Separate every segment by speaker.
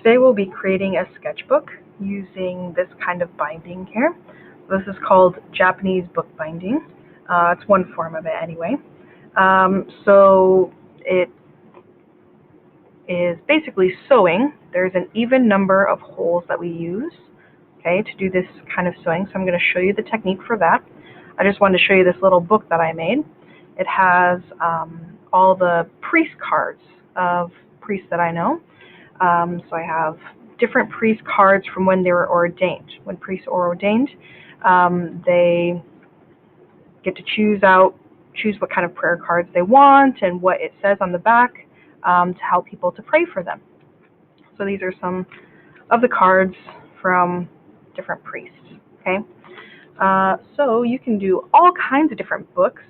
Speaker 1: today we'll be creating a sketchbook using this kind of binding here. This is called Japanese book binding. It's one form of it anyway. So it is basically sewing. There's an even number of holes that we use, okay, to do this kind of sewing. So I'm going to show you the technique for that. I just wanted to show you this little book that I made. It has all the priest cards of priests that I know. So I have different priest cards from when they were ordained. When priests are ordained, they get to choose what kind of prayer cards they want and what it says on the back to help people to pray for them. So these are some of the cards from different priests. Okay, so you can do all kinds of different books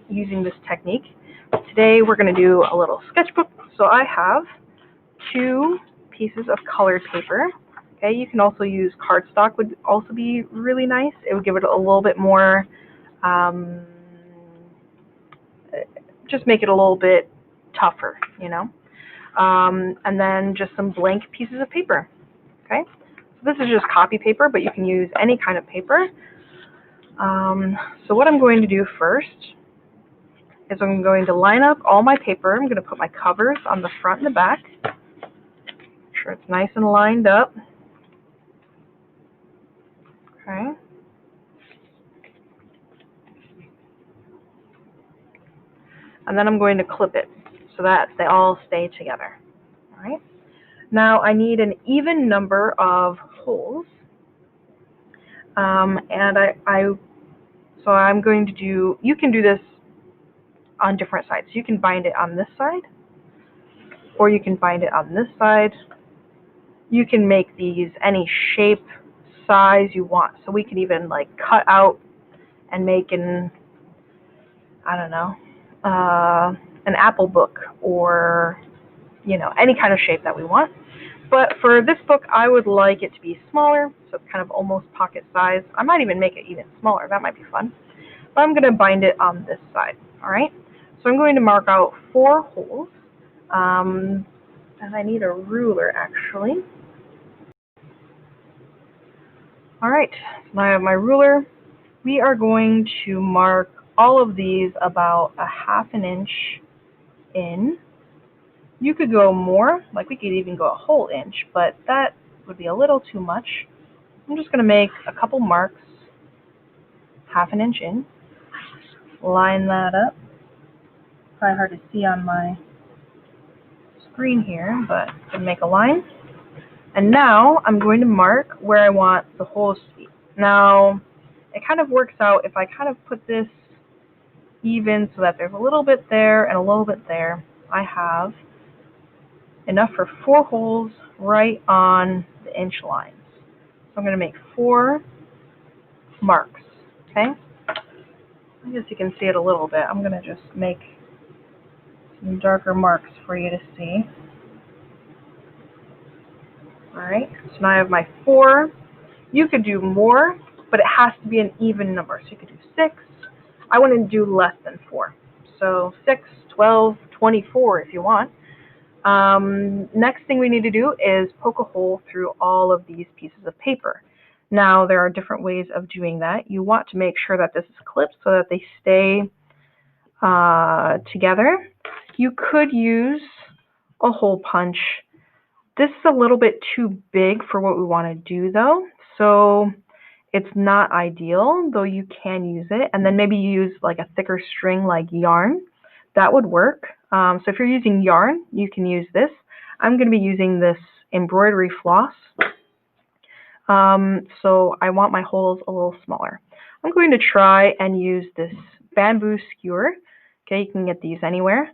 Speaker 1: using this technique. Today we're going to do a little sketchbook. So I have 2 pieces of colored paper. Okay, you can also use cardstock, would also be really nice. It would give it a little bit more, just make it a little bit tougher, you know. And then just some blank pieces of paper. Okay, so this is just copy paper, but you can use any kind of paper. So what I'm going to do first is I'm going to line up all my paper. I'm going to put my covers on the front and the back. Make sure it's nice and lined up. Okay. And then I'm going to clip it so that they all stay together. All right. Now I need an even number of holes. So I'm going to do, you can do this on different sides. You can bind it on this side, or you can bind it on this side. You can make these any shape, size you want. So we can even like cut out and make an, I don't know, an apple book, or, you know, any kind of shape that we want. But for this book, I would like it to be smaller, so it's kind of almost pocket size. I might even make it even smaller. That might be fun. But I'm going to bind it on this side. All right. So I'm going to mark out 4 holes. And I need a ruler, actually. All right. So now I have my ruler. We are going to mark all of these about a ½ inch in. You could go more, like we could even go a whole inch, but that would be a little too much. I'm just going to make a couple marks, ½ inch in. Line that up. Probably hard to see on my screen here, but I'm going to make a line. And now I'm going to mark where I want the holes to be. Now, it kind of works out if I kind of put this even so that there's a little bit there and a little bit there. I have enough for 4 holes right on the inch lines. So I'm going to make 4 marks, okay? I guess you can see it a little bit. I'm going to just make some darker marks for you to see. All right, so now I have my 4. You could do more, but it has to be an even number. So you could do 6. I want to do less than 4. So 6, 12, 24 if you want. Next thing we need to do is poke a hole through all of these pieces of paper. Now, there are different ways of doing that. You want to make sure that this is clipped so that they stay together. You could use a hole punch. This is a little bit too big for what we want to do, though, so it's not ideal, though you can use it. And then maybe you use like a thicker string like yarn. That would work. So if you're using yarn, you can use this. I'm going to be using this embroidery floss. So I want my holes a little smaller. I'm going to try and use this bamboo skewer. Okay, you can get these anywhere.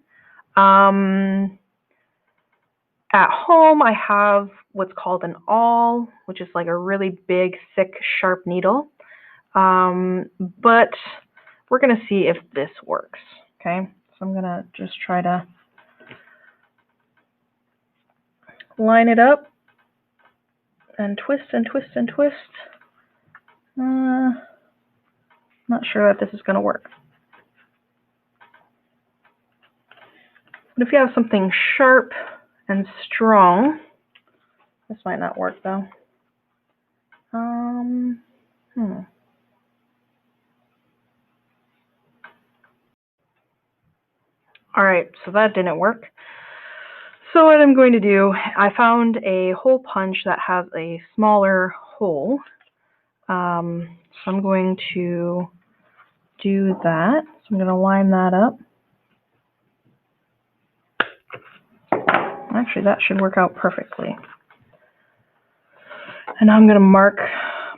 Speaker 1: At home, I have what's called an awl, which is like a really big, thick, sharp needle. But we're going to see if this works. Okay, so I'm going to just try to line it up and twist and twist and twist. Not sure that this is going to work. But if you have something sharp and strong, This might not work though. All right, so that didn't work. So what I'm going to do, I found a hole punch that has a smaller hole. So I'm going to do that. So I'm going to line that up. Actually, that should work out perfectly. And now I'm going to mark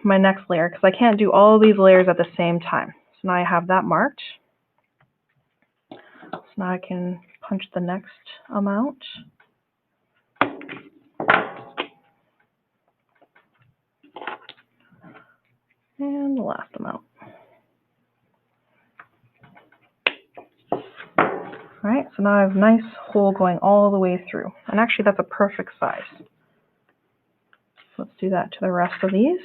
Speaker 1: my next layer because I can't do all of these layers at the same time. So now I have that marked. So now I can punch the next amount. And the last amount. All right, so now I have a nice hole going all the way through. And actually, that's a perfect size. So let's do that to the rest of these.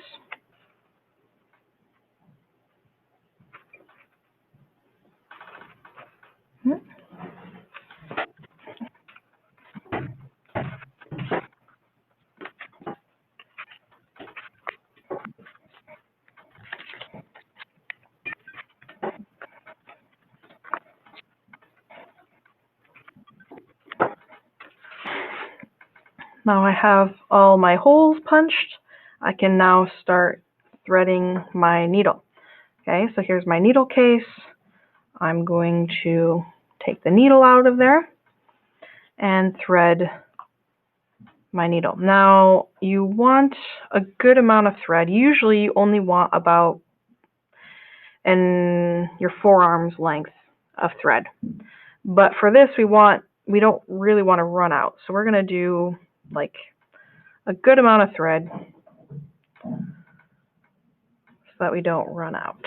Speaker 1: Now I have all my holes punched. I can now start threading my needle. Okay, so here's my needle case. I'm going to take the needle out of there and thread my needle. Now you want a good amount of thread. Usually you only want about in your forearm's length of thread. But for this we don't really want to run out. So we're going to do like a good amount of thread so that we don't run out.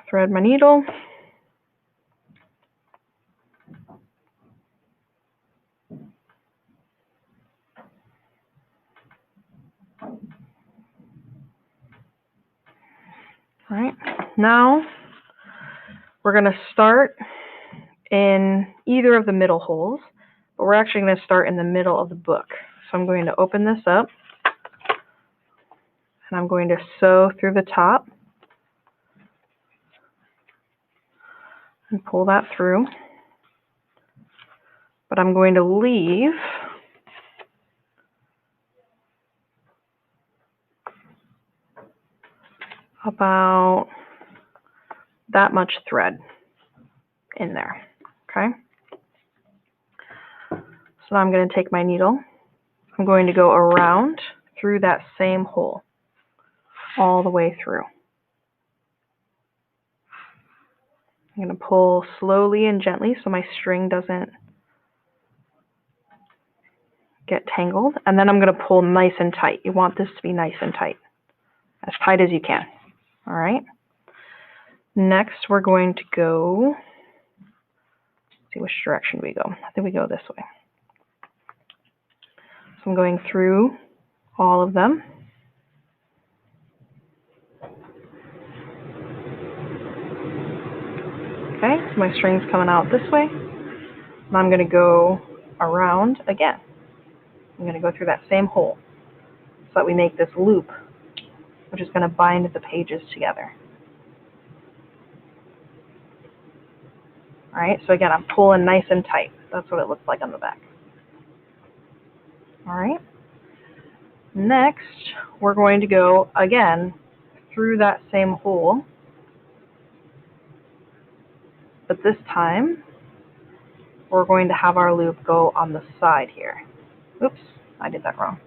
Speaker 1: Thread my needle. All right, now we're going to start in either of the middle holes, but we're actually going to start in the middle of the book. So I'm going to open this up and I'm going to sew through the top and pull that through. But I'm going to leave about that much thread in there, okay? So now I'm going to take my needle. I'm going to go around through that same hole all the way through. I'm going to pull slowly and gently so my string doesn't get tangled, and then I'm going to pull nice and tight. You want this to be nice and tight as you can. All right. Next, we're going to go, let's see which direction we go. I think we go this way. So I'm going through all of them. Okay, so my string's coming out this way. And I'm going to go around again. I'm going to go through that same hole so that we make this loop, which is going to bind the pages together. All right, so again, I'm pulling nice and tight. That's what it looks like on the back. All right. Next, we're going to go again through that same hole, but this time we're going to have our loop go on the side here. Oops, I did that wrong.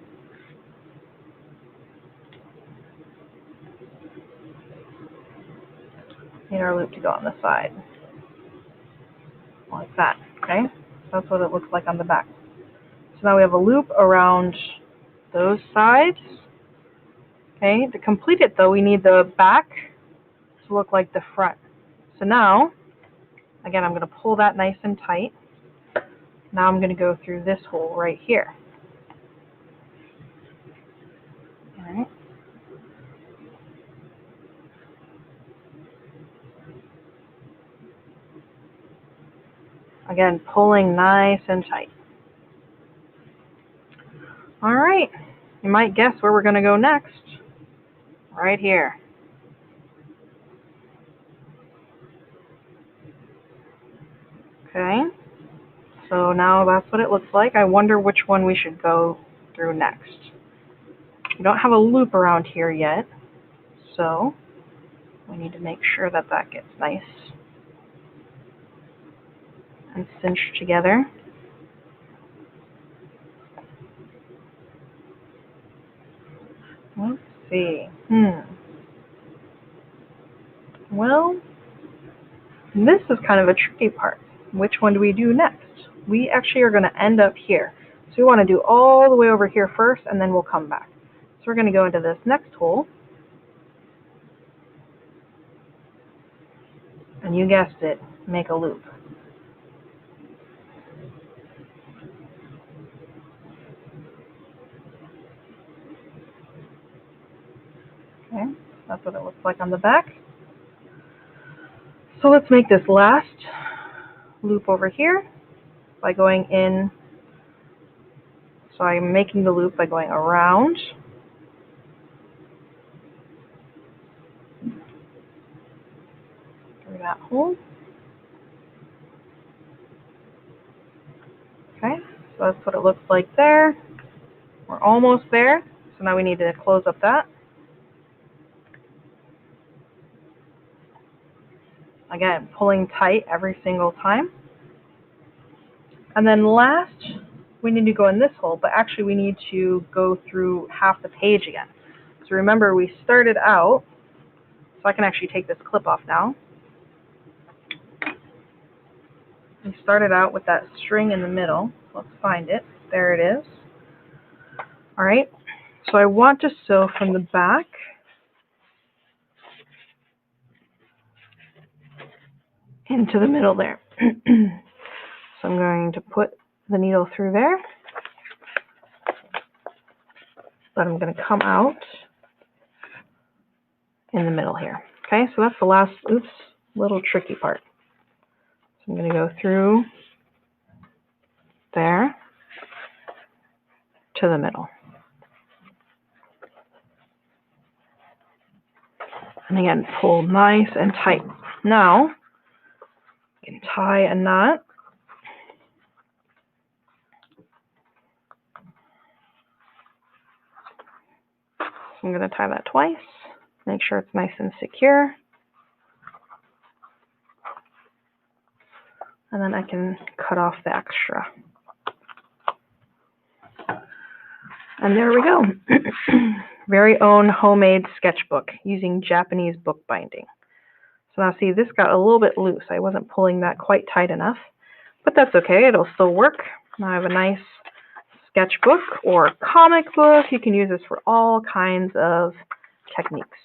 Speaker 1: Need our loop to go on the side, like that, okay? That's what it looks like on the back. So now we have a loop around those sides. Okay, to complete it though, we need the back to look like the front. So now, again, I'm going to pull that nice and tight. Now I'm going to go through this hole right here. All right. Again, pulling nice and tight. All right, you might guess where we're going to go next. Right here. Okay, so now that's what it looks like. I wonder which one we should go through next. We don't have a loop around here yet, so we need to make sure that that gets nice and cinched together. Let's see. Well, this is kind of a tricky part. Which one do we do next? We actually are going to end up here. So we want to do all the way over here first, and then we'll come back. So we're going to go into this next hole. And you guessed it, make a loop. Okay, that's what it looks like on the back. So let's make this last loop over here by going in. So I'm making the loop by going around. Through that hole. Okay, so that's what it looks like there. We're almost there. So now we need to close up that. Again, pulling tight every single time. And then last, we need to go in this hole, but actually we need to go through half the page again. So remember, we started out, so I can actually take this clip off now. We started out with that string in the middle. Let's find it. There it is. All right, so I want to sew from the back into the middle there. So I'm going to put the needle through there, but I'm going to come out in the middle here. Okay, so that's the last, little tricky part. So I'm going to go through there to the middle. And again, pull nice and tight. Now, you can tie a knot. So I'm going to tie that twice. Make sure it's nice and secure. And then I can cut off the extra. And there we go. Very own homemade sketchbook using Japanese bookbinding. So now see, this got a little bit loose. I wasn't pulling that quite tight enough, but that's okay. It'll still work. Now I have a nice sketchbook or comic book. You can use this for all kinds of techniques.